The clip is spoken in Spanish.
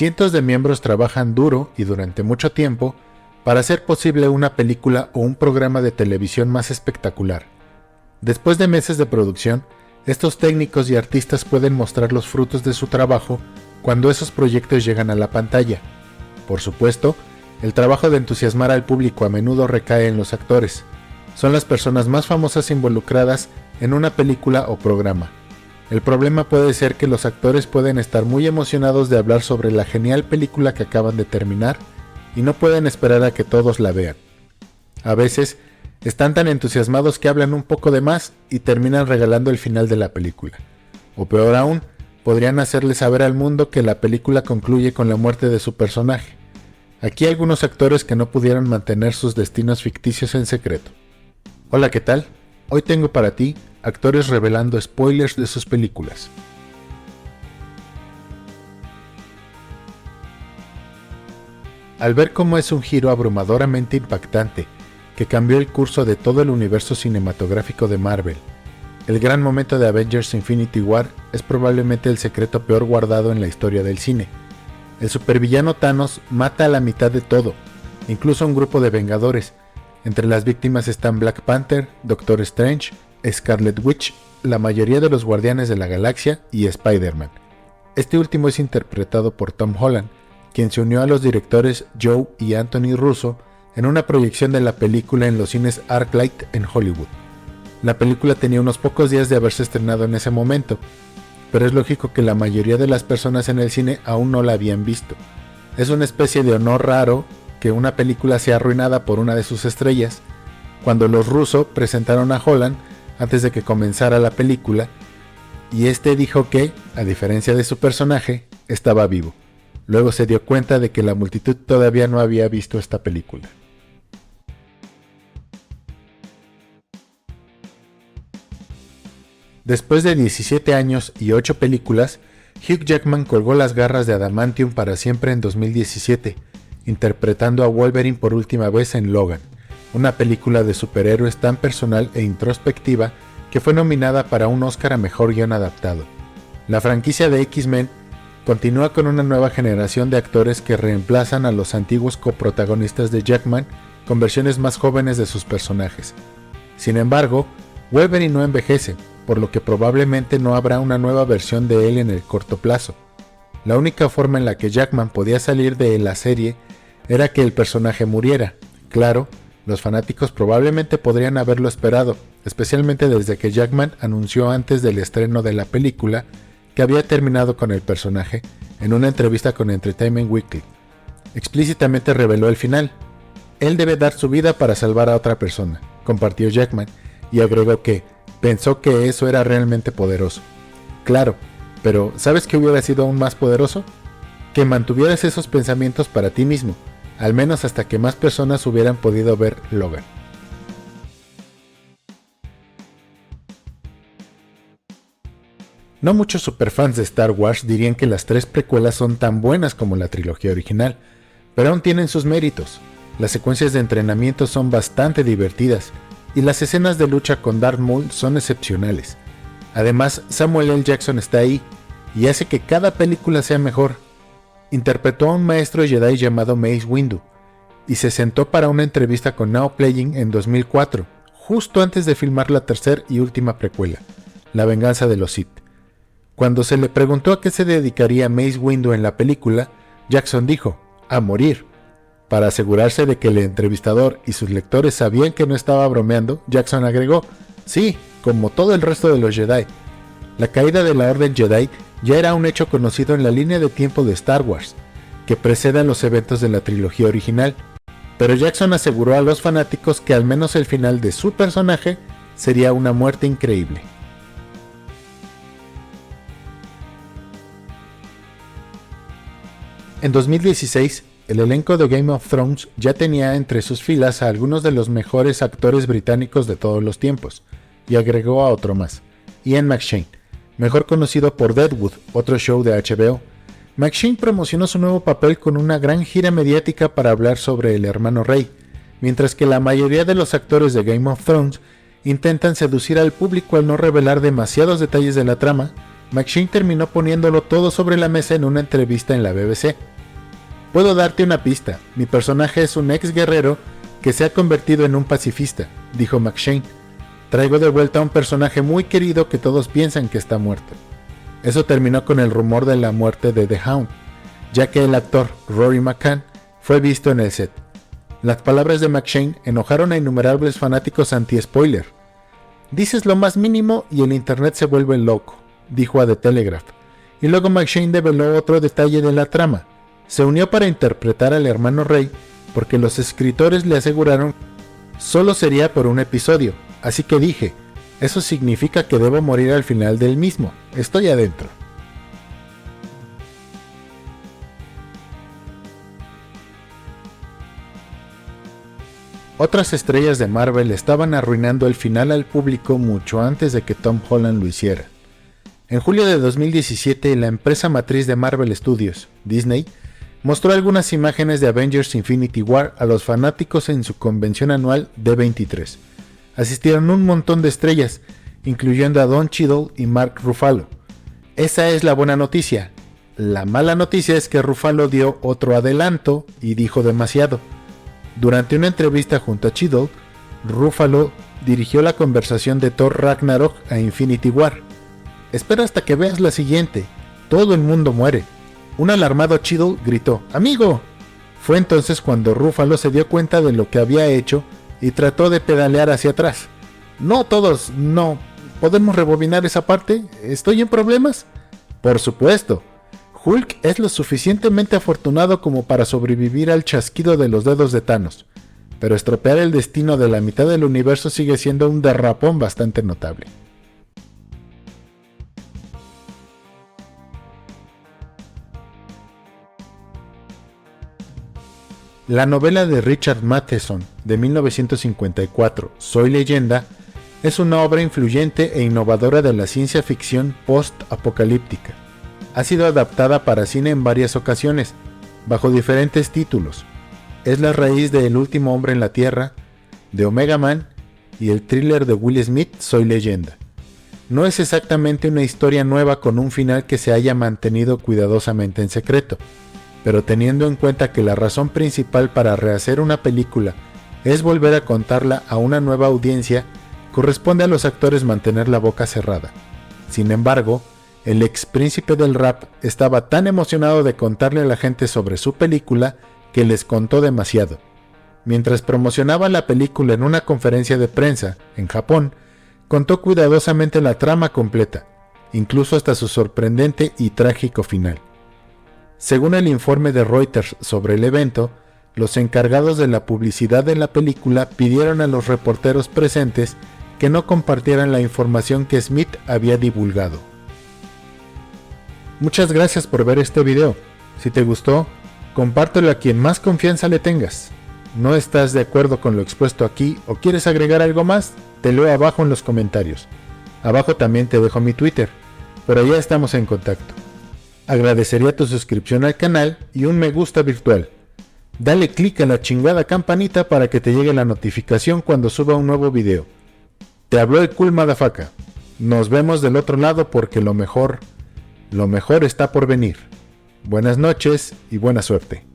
cientos de miembros trabajan duro y durante mucho tiempo para hacer posible una película o un programa de televisión más espectacular. Después de meses de producción, estos técnicos y artistas pueden mostrar los frutos de su trabajo cuando esos proyectos llegan a la pantalla. Por supuesto, el trabajo de entusiasmar al público a menudo recae en los actores. Son las personas más famosas involucradas en una película o programa. El problema puede ser que los actores pueden estar muy emocionados de hablar sobre la genial película que acaban de terminar y no pueden esperar a que todos la vean. A veces, están tan entusiasmados que hablan un poco de más y terminan regalando el final de la película. O peor aún, podrían hacerle saber al mundo que la película concluye con la muerte de su personaje. Aquí hay algunos actores que no pudieron mantener sus destinos ficticios en secreto. Hola, ¿qué tal? Hoy tengo para ti actores revelando spoilers de sus películas. Al ver cómo es un giro abrumadoramente impactante que cambió el curso de todo el universo cinematográfico de Marvel, el gran momento de Avengers Infinity War es probablemente el secreto peor guardado en la historia del cine. El supervillano Thanos mata a la mitad de todo, incluso a un grupo de Vengadores. Entre las víctimas están Black Panther, Doctor Strange, Scarlet Witch, la mayoría de los Guardianes de la Galaxia y Spider-Man. Este último es interpretado por Tom Holland, quien se unió a los directores Joe y Anthony Russo en una proyección de la película en los cines ArcLight en Hollywood. La película tenía unos pocos días de haberse estrenado en ese momento, pero es lógico que la mayoría de las personas en el cine aún no la habían visto. Es una especie de honor raro que una película sea arruinada por una de sus estrellas. Cuando los Russo presentaron a Holland antes de que comenzara la película, y este dijo que, a diferencia de su personaje, estaba vivo. Luego se dio cuenta de que la multitud todavía no había visto esta película. Después de 17 años y 8 películas, Hugh Jackman colgó las garras de adamantium para siempre en 2017, interpretando a Wolverine por última vez en Logan, una película de superhéroes tan personal e introspectiva que fue nominada para un Oscar a Mejor Guión Adaptado. La franquicia de X-Men continúa con una nueva generación de actores que reemplazan a los antiguos coprotagonistas de Jackman con versiones más jóvenes de sus personajes. Sin embargo, Wolverine no envejece, por lo que probablemente no habrá una nueva versión de él en el corto plazo. La única forma en la que Jackman podía salir de la serie era que el personaje muriera. Claro, los fanáticos probablemente podrían haberlo esperado, especialmente desde que Jackman anunció antes del estreno de la película que había terminado con el personaje en una entrevista con Entertainment Weekly. Explícitamente reveló el final. Él debe dar su vida para salvar a otra persona, compartió Jackman, y agregó que pensó que eso era realmente poderoso. Claro, pero ¿sabes qué hubiera sido aún más poderoso? Que mantuvieras esos pensamientos para ti mismo, al menos hasta que más personas hubieran podido ver Logan. No muchos superfans de Star Wars dirían que las 3 precuelas son tan buenas como la trilogía original, pero aún tienen sus méritos. Las secuencias de entrenamiento son bastante divertidas, y las escenas de lucha con Darth Maul son excepcionales. Además, Samuel L. Jackson está ahí, y hace que cada película sea mejor. Interpretó a un maestro Jedi llamado Mace Windu, y se sentó para una entrevista con Now Playing en 2004, justo antes de filmar la tercera y última precuela, La Venganza de los Sith. Cuando se le preguntó a qué se dedicaría Mace Windu en la película, Jackson dijo, a morir. Para asegurarse de que el entrevistador y sus lectores sabían que no estaba bromeando, Jackson agregó, sí, como todo el resto de los Jedi. La caída de la Orden Jedi ya era un hecho conocido en la línea de tiempo de Star Wars, que precede a los eventos de la trilogía original, pero Jackson aseguró a los fanáticos que al menos el final de su personaje sería una muerte increíble. En 2016, el elenco de Game of Thrones ya tenía entre sus filas a algunos de los mejores actores británicos de todos los tiempos, y agregó a otro más, Ian McShane, mejor conocido por Deadwood, otro show de HBO. McShane promocionó su nuevo papel con una gran gira mediática para hablar sobre el hermano rey, mientras que la mayoría de los actores de Game of Thrones intentan seducir al público al no revelar demasiados detalles de la trama, McShane terminó poniéndolo todo sobre la mesa en una entrevista en la BBC. Puedo darte una pista, mi personaje es un ex guerrero que se ha convertido en un pacifista, dijo McShane. Traigo de vuelta a un personaje muy querido que todos piensan que está muerto. Eso terminó con el rumor de la muerte de The Hound, ya que el actor Rory McCann fue visto en el set. Las palabras de McShane enojaron a innumerables fanáticos anti-spoiler. Dices lo más mínimo y el internet se vuelve loco, dijo a The Telegraph. Y luego McShane develó otro detalle de la trama. Se unió para interpretar al hermano Rey porque los escritores le aseguraron solo sería por un episodio, así que dije, eso significa que debo morir al final del mismo, estoy adentro. Otras estrellas de Marvel estaban arruinando el final al público mucho antes de que Tom Holland lo hiciera. En julio de 2017, la empresa matriz de Marvel Studios, Disney, mostró algunas imágenes de Avengers Infinity War a los fanáticos en su convención anual D23. Asistieron un montón de estrellas, incluyendo a Don Cheadle y Mark Ruffalo. Esa es la buena noticia. La mala noticia es que Ruffalo dio otro adelanto y dijo demasiado. Durante una entrevista junto a Cheadle, Ruffalo dirigió la conversación de Thor Ragnarok a Infinity War. Espera hasta que veas la siguiente. Todo el mundo muere. Un alarmado Cheadle gritó, ¡Amigo! Fue entonces cuando Ruffalo se dio cuenta de lo que había hecho y trató de pedalear hacia atrás. No todos, no. ¿Podemos rebobinar esa parte? ¿Estoy en problemas? Por supuesto. Hulk es lo suficientemente afortunado como para sobrevivir al chasquido de los dedos de Thanos, pero estropear el destino de la mitad del universo sigue siendo un derrapón bastante notable. La novela de Richard Matheson de 1954, Soy Leyenda, es una obra influyente e innovadora de la ciencia ficción post-apocalíptica. Ha sido adaptada para cine en varias ocasiones, bajo diferentes títulos. Es la raíz de El último hombre en la Tierra, de Omega Man y el thriller de Will Smith, Soy Leyenda. No es exactamente una historia nueva con un final que se haya mantenido cuidadosamente en secreto, pero teniendo en cuenta que la razón principal para rehacer una película es volver a contarla a una nueva audiencia, corresponde a los actores mantener la boca cerrada. Sin embargo, el ex príncipe del rap estaba tan emocionado de contarle a la gente sobre su película que les contó demasiado. Mientras promocionaba la película en una conferencia de prensa en Japón, contó cuidadosamente la trama completa, incluso hasta su sorprendente y trágico final. Según el informe de Reuters sobre el evento, los encargados de la publicidad de la película pidieron a los reporteros presentes que no compartieran la información que Smith había divulgado. Muchas gracias por ver este video. Si te gustó, compártelo a quien más confianza le tengas. ¿No estás de acuerdo con lo expuesto aquí o quieres agregar algo más? Te leo abajo en los comentarios. Abajo también te dejo mi Twitter, pero ya estamos en contacto. Agradecería tu suscripción al canal y un me gusta virtual. Dale click a la chingada campanita para que te llegue la notificación cuando suba un nuevo video. Te habló el Cool Motherfucker. Nos vemos del otro lado porque lo mejor está por venir. Buenas noches y buena suerte.